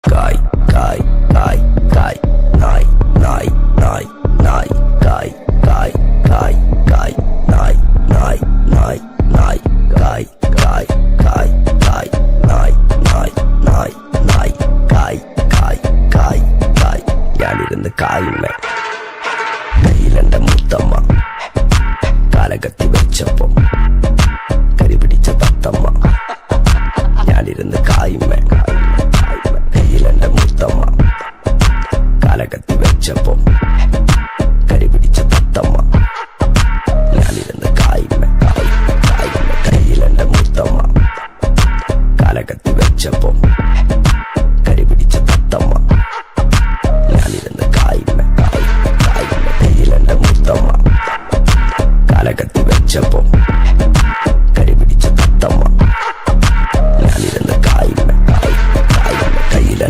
കായ് കായ് കായ് കായ് നായ് നായ് നായ് നായ് കായ് കായ് കായ് കായ് നായ് നായ് നായ് നായ് കായ് കായ് കായ് കായ് നായ് നായ് നായ് നായ് കായ് കായ് കായ് കായ് ഞാനിരുന്ന് കായുമ്മ കയ്യിലെന്റെ മുത്തമ്മ കാലകത്തി വെച്ചപ്പം കരിപിടിച്ച തത്തമ്മ ഞാനിരുന്ന് കായുമ്മ